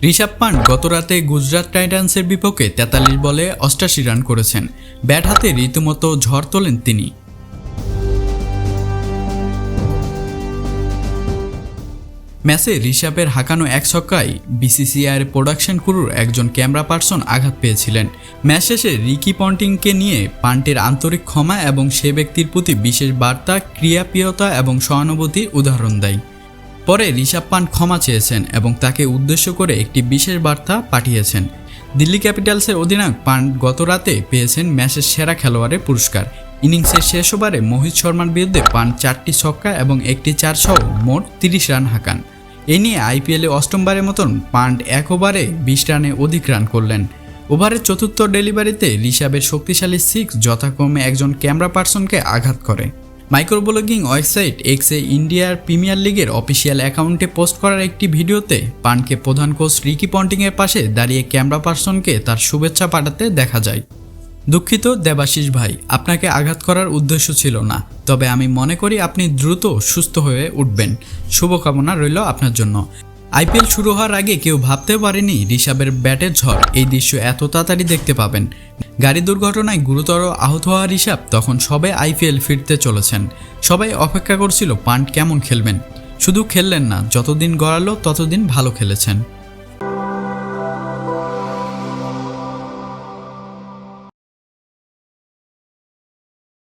Rishabh punt গতরাতে গুজরাট টাইটান্সের বিপক্ষে ৪৩ বলে ৮৮ রান করেছেন। ব্যাট হাতে রীতিমতো ঝড় তোলেন তিনি। ম্যাচে ঋষভের হাঁকানো এক ছক্কায় বিসিসিআইয়ের প্রোডাকশন ক্রুর একজন ক্যামেরা পার্সন আঘাত পেয়েছিলেন। ম্যাচ শেষে রিকি পন্টিংকে নিয়ে পান্টের আন্তরিক ক্ষমা এবং সে ব্যক্তির প্রতি বিশেষ বার্তা, ক্রিয়াপ্রিয়তা এবং সহানুভূতির উদাহরণ দেয়। পরে ঋষভ পান্ট ক্ষমা চেয়েছেন এবং তাকে উদ্দেশ্য করে একটি বিশেষ বার্তা পাঠিয়েছেন। দিল্লি ক্যাপিটালসের অধিনায়ক পান্ট গত রাতে পেয়েছেন ম্যাচের সেরা খেলোয়াড়ের পুরস্কার। ইনিংসের শেষ ওভারে মোহিত শর্মার বিরুদ্ধে পান্ট ৪টি ছক্কা এবং একটি ৪ সহ মোট ৩০ রান হাঁকান। এ নিয়ে আইপিএলে অষ্টমবারের মতন পান্ট এক ওভারে ২০ রানে অধিক রান করলেন। ওভারের চতুর্থ ডেলিভারিতে ঋষভের শক্তিশালী সিক্স যথাক্রমে একজন ক্যামেরা পার্সনকে আঘাত করে। মাইক্রোব্লগিং ওয়েবসাইট এক্সে ইন্ডিয়ার প্রিমিয়ার লিগের অফিসিয়াল অ্যাকাউন্টে পোস্ট করার একটি ভিডিওতে পান্টকে প্রধান কোচ রিকি পন্টিংয়ের পাশে দাঁড়িয়ে ক্যামেরা পার্সনকে তার শুভেচ্ছা পাঠাতে দেখা যায়। দুঃখিত দেবাশিস ভাই, আপনাকে আঘাত করার উদ্দেশ্য ছিল না, তবে আমি মনে করি আপনি দ্রুত সুস্থ হয়ে উঠবেন। শুভকামনা রইল আপনার জন্য। আইপিএল শুরু হওয়ার আগে কেউ ভাবতেও পারেনি ঋষভের ব্যাটের ঝড় এই দৃশ্য এত তাড়াতাড়ি দেখতে পাবেন। গাড়ি দুর্ঘটনায় গুরুতর আহত হওয়া ঋষভ তখন সবে আইপিএল ফিরতে চলেছেন। সবাই অপেক্ষা করছিল পান্ট কেমন খেলবেন। শুধু খেললেন না, যতদিন গড়ালো ততদিন ভালো খেলেছেন।